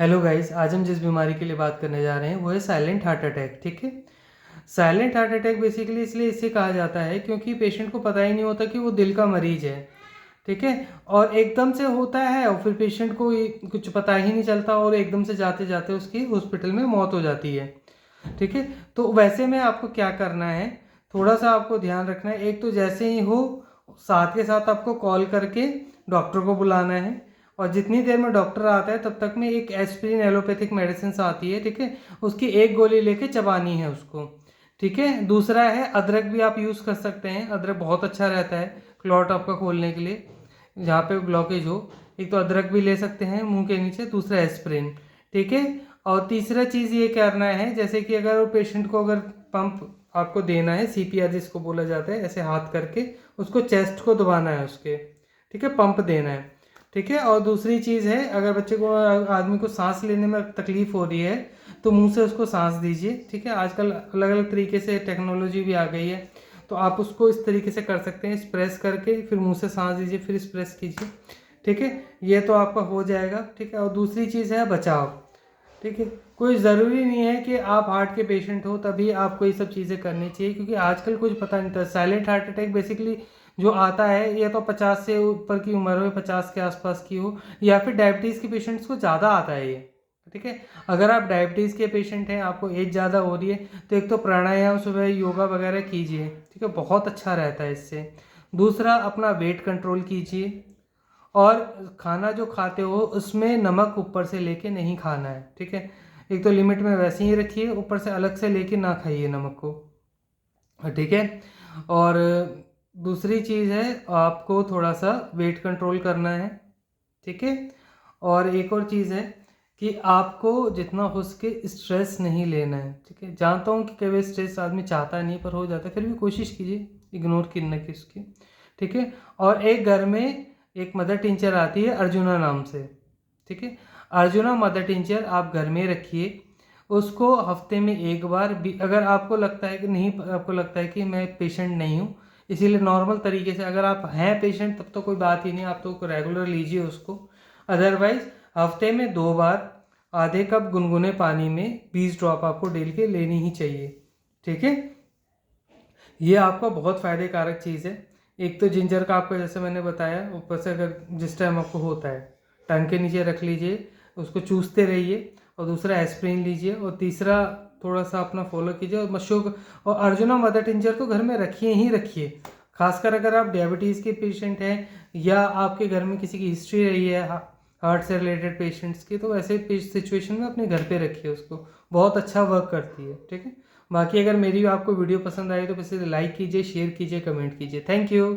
Hello guys, आज हम जिस बीमारी के लिए बात करने जा रहे हैं वो है साइलेंट हार्ट अटैक। ठीक है। साइलेंट हार्ट अटैक बेसिकली इसलिए इसे कहा जाता है क्योंकि पेशेंट को पता ही नहीं होता कि वो दिल का मरीज है। ठीक है। और एकदम से होता है और फिर पेशेंट को कुछ पता ही नहीं चलता और एकदम से जाते जाते उसकी हॉस्पिटल में मौत हो जाती है। ठीक है। तो वैसे में आपको क्या करना है, थोड़ा सा आपको ध्यान रखना है। एक तो जैसे ही हो साथ के साथ आपको कॉल करके डॉक्टर को बुलाना है, और जितनी देर में डॉक्टर आता है तब तक में एक एस्पिरिन एलोपैथिक मेडिसिन आती है। ठीक है। उसकी एक गोली लेके चबानी है उसको। ठीक है। दूसरा है अदरक, भी आप यूज़ कर सकते हैं। अदरक बहुत अच्छा रहता है क्लॉट आपका खोलने के लिए, जहाँ पे ब्लॉकेज हो। एक तो अदरक भी ले सकते हैं मुंह के नीचे, दूसरा एस्पिरिन। ठीक है। और तीसरा चीज़ ये करना है, जैसे कि अगर पेशेंट को अगर पंप आपको देना है, सीपीआर जिसको बोला जाता है, ऐसे हाथ करके उसको चेस्ट को दबाना है उसके। ठीक है। पंप देना है। ठीक है। और दूसरी चीज़ है, अगर बच्चे को आदमी को सांस लेने में तकलीफ हो रही है तो मुंह से उसको सांस दीजिए। ठीक है। आजकल अलग अलग तरीके से टेक्नोलॉजी भी आ गई है, तो आप उसको इस तरीके से कर सकते हैं, स्प्रेस करके फिर मुंह से सांस दीजिए फिर स्प्रेस कीजिए। ठीक है। ये तो आपका हो जाएगा। ठीक है। और दूसरी चीज़ है बचाव। ठीक है। कोई ज़रूरी नहीं है कि आप हार्ट के पेशेंट हो तभी आपको ये सब चीज़ें करनी चाहिए, क्योंकि आजकल कुछ पता नहीं था। साइलेंट हार्ट अटैक बेसिकली जो आता है, या तो 50 से ऊपर की उम्र हो, 50 के आसपास की हो, या फिर डायबिटीज़ के पेशेंट्स को ज़्यादा आता है ये। ठीक है। अगर आप डायबिटीज़ के पेशेंट हैं, आपको एज ज़्यादा हो रही है, तो एक तो प्राणायाम, सुबह योगा वगैरह कीजिए। ठीक है। बहुत अच्छा रहता है इससे। दूसरा, अपना वेट कंट्रोल कीजिए, और खाना जो खाते हो उसमें नमक ऊपर से लेके नहीं खाना है। ठीक है। एक तो लिमिट में वैसे ही रखिए, ऊपर से अलग से लेके ना खाइए नमक को। ठीक है। और दूसरी चीज़ है, आपको थोड़ा सा वेट कंट्रोल करना है। ठीक है। और एक और चीज़ है कि आपको जितना हो सके स्ट्रेस नहीं लेना है। ठीक है। जानता हूँ कि कभी स्ट्रेस आदमी चाहता नहीं पर हो जाता है, फिर भी कोशिश कीजिए इग्नोर करने की उसकी। ठीक है। और एक घर में एक मदर टिंचर आती है अर्जुना नाम से। ठीक है। अर्जुना मदर टिंचर आप घर में रखिए। उसको हफ्ते में एक बार भी, अगर आपको लगता है कि नहीं, आपको लगता है कि मैं पेशेंट नहीं हूँ, इसीलिए नॉर्मल तरीके से, अगर आप हैं पेशेंट तब तो कोई बात ही नहीं, आप तो रेगुलर लीजिए उसको। अदरवाइज हफ्ते में 2 बार आधे कप गुनगुने पानी में 20 ड्रॉप आपको डेली के लेनी ही चाहिए। ठीक है। ये आपका बहुत फ़ायदे कारक चीज़ है। एक तो जिंजर का आपको जैसे मैंने बताया, ऊपर से अगर जिस टाइम आपको होता है टंग के नीचे रख लीजिए, उसको चूसते रहिए। और दूसरा एस्प्रिन लीजिए। और तीसरा, थोड़ा सा अपना फॉलो कीजिए। और मशरूब और अर्जुना मदर टिंचर तो घर में रखिए ही रखिए। खासकर अगर आप डायबिटीज़ के पेशेंट हैं, या आपके घर में किसी की हिस्ट्री रही है हार्ट से रिलेटेड पेशेंट्स की, तो ऐसे सिचुएशन में अपने घर पे रखिए उसको। बहुत अच्छा वर्क करती है। ठीक है। बाकी अगर मेरी आपको वीडियो पसंद आई तो इसे लाइक कीजिए, शेयर कीजिए, कमेंट कीजिए। Thank you.